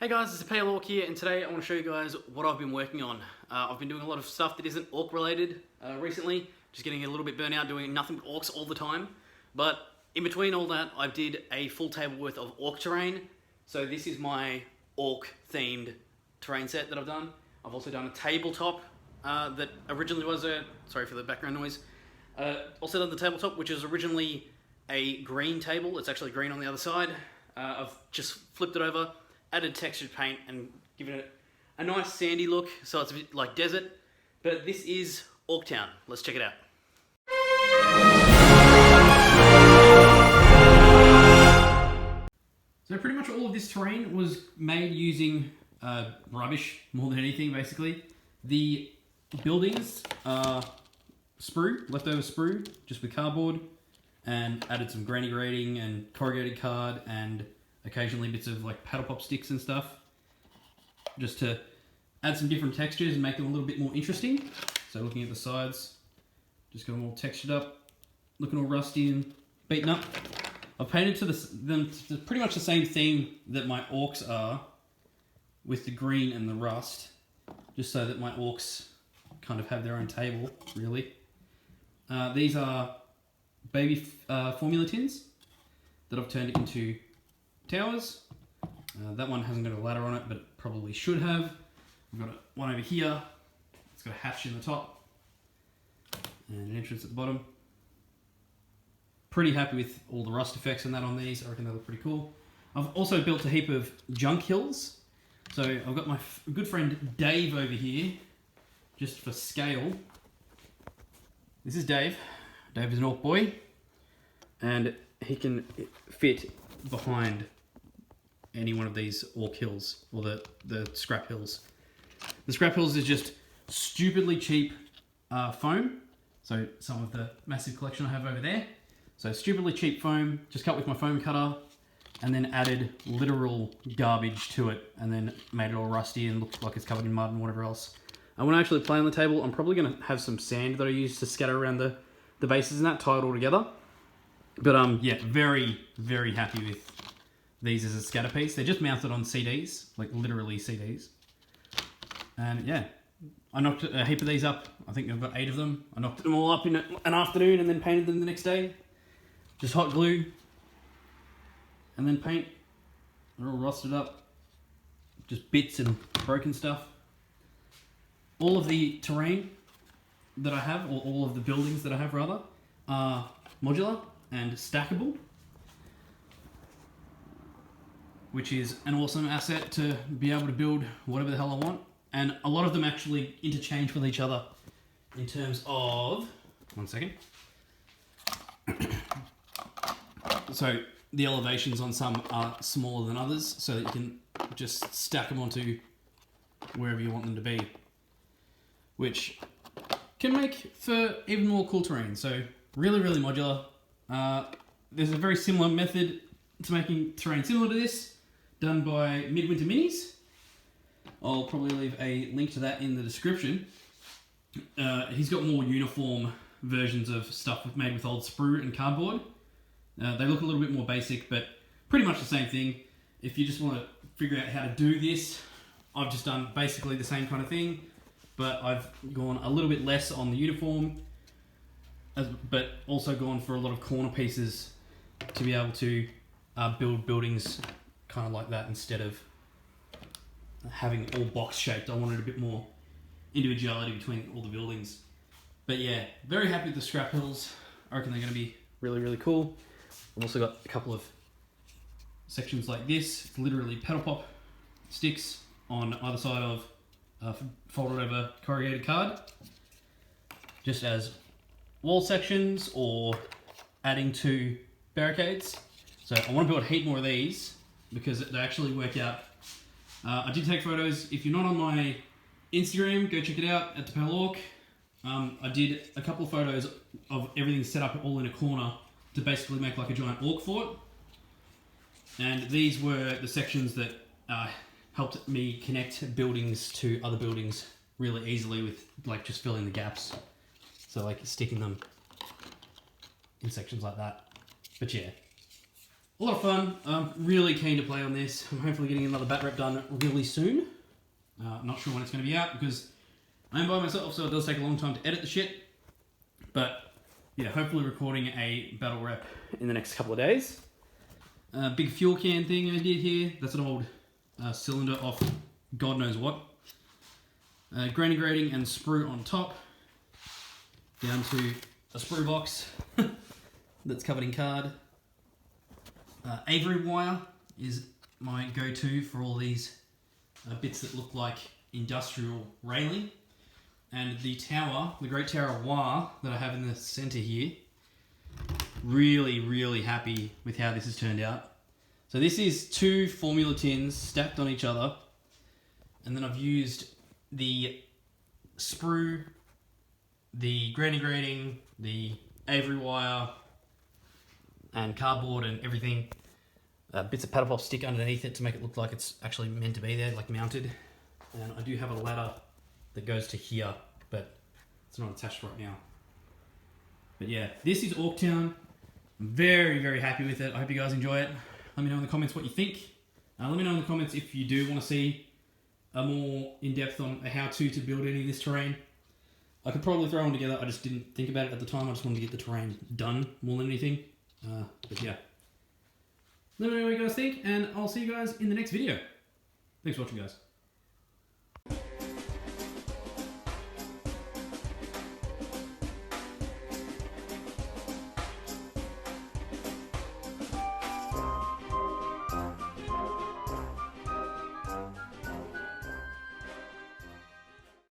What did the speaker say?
Hey guys, it's Pale Ork here, and today I want to show you guys what I've been working on. I've been doing a lot of stuff that isn't Ork related recently, just getting a little bit burnt out doing nothing but Orks all the time. But in between all that, I did a full table worth of Ork terrain. So this is my Ork themed terrain set that I've done. I've also done a tabletop that originally was sorry for the background noise. Also done the tabletop, which is originally a green table. It's actually green on the other side. I've just flipped it over, added textured paint and given it a nice sandy look, so it's a bit like desert. But this is Orktown. Let's check it out. So pretty much all of this terrain was made using rubbish more than anything, basically. The buildings are sprue, leftover sprue, just with cardboard, and added some granny grating and corrugated card and occasionally bits of like paddle pop sticks and stuff, just to add some different textures and make them a little bit more interesting. So looking at the sides, just got them all textured up, looking all rusty and beaten up. I've painted them to pretty much the same theme that my Orks are, with the green and the rust, just so that my Orks kind of have their own table, really. These are baby formula tins that I've turned into towers. That one hasn't got a ladder on it, but it probably should have. I've got one over here. It's got a hatch in the top and an entrance at the bottom. Pretty happy with all the rust effects and that on these. I reckon they look pretty cool. I've also built a heap of junk hills. So I've got my good friend Dave over here, just for scale. This is Dave. Dave is an Ork boy, and he can fit behind any one of these Ork hills, or the scrap hills. The scrap hills is just stupidly cheap foam. So some of the massive collection I have over there. So stupidly cheap foam, just cut with my foam cutter, and then added literal garbage to it, and then made it all rusty and looked like it's covered in mud and whatever else. And when I actually play on the table, I'm probably going to have some sand that I use to scatter around the bases and that, tie it all together. But yeah, very, very happy with these as a scatter piece. They're just mounted on CDs, like literally CDs. And yeah, I knocked a heap of these up. I think I've got 8 of them. I knocked them all up in an afternoon and then painted them the next day. Just hot glue and then paint. They're all rusted up. Just bits and broken stuff. All of the terrain that I have, or all of the buildings that I have rather, are modular and stackable, which is an awesome asset to be able to build whatever the hell I want. And a lot of them actually interchange with each other in terms of, one second. So the elevations on some are smaller than others, so that you can just stack them onto wherever you want them to be, which can make for even more cool terrain. So really, really modular. There's a very similar method to making terrain similar to this, done by Midwinter Minis. I'll probably leave a link to that in the description. He's got more uniform versions of stuff made with old sprue and cardboard. They look a little bit more basic, but pretty much the same thing. If you just want to figure out how to do this, I've just done basically the same kind of thing, but I've gone a little bit less on the uniform, but also gone for a lot of corner pieces to be able to build buildings kind of like that instead of having all box shaped. I wanted a bit more individuality between all the buildings. But yeah, very happy with the scrap hills. I reckon they're going to be really, really cool. I've also got a couple of sections like this, literally paddle pop sticks on either side of folded over corrugated card, just as wall sections or adding to barricades. So I want to build a heap more of these because they actually work out. I did take photos. If you're not on my Instagram, go check it out at the Pale Ork. I did a couple of photos of everything set up all in a corner to basically make like a giant Ork fort. And these were the sections that helped me connect buildings to other buildings really easily with like just filling the gaps. So like sticking them in sections like that. But yeah, a lot of fun. I'm really keen to play on this. I'm hopefully getting another bat rep done really soon. Not sure when it's going to be out because I'm by myself, so it does take a long time to edit the shit. But yeah, hopefully recording a battle rep in the next couple of days. Big fuel can thing I did here. That's an old cylinder off God knows what. Granny grating and sprue on top. Down to a sprue box that's covered in card. Avery wire is my go-to for all these bits that look like industrial railing. And the tower, the Great Tower of Wire that I have in the center here, really, really happy with how this has turned out. So this is 2 formula tins stacked on each other. And then I've used the sprue, the granny grating, the Avery wire, and cardboard and everything. Bits of paddle pop stick underneath it to make it look like it's actually meant to be there, like mounted. And I do have a ladder that goes to here, but it's not attached right now. But yeah, this is Orktown. I'm very, very happy with it. I hope you guys enjoy it. Let me know in the comments what you think. Let me know in the comments if you do want to see a more in-depth on a how-to to build any of this terrain. I could probably throw one together. I just didn't think about it at the time. I just wanted to get the terrain done more than anything. But yeah. Let me know what you guys think, and I'll see you guys in the next video. Thanks for watching, guys.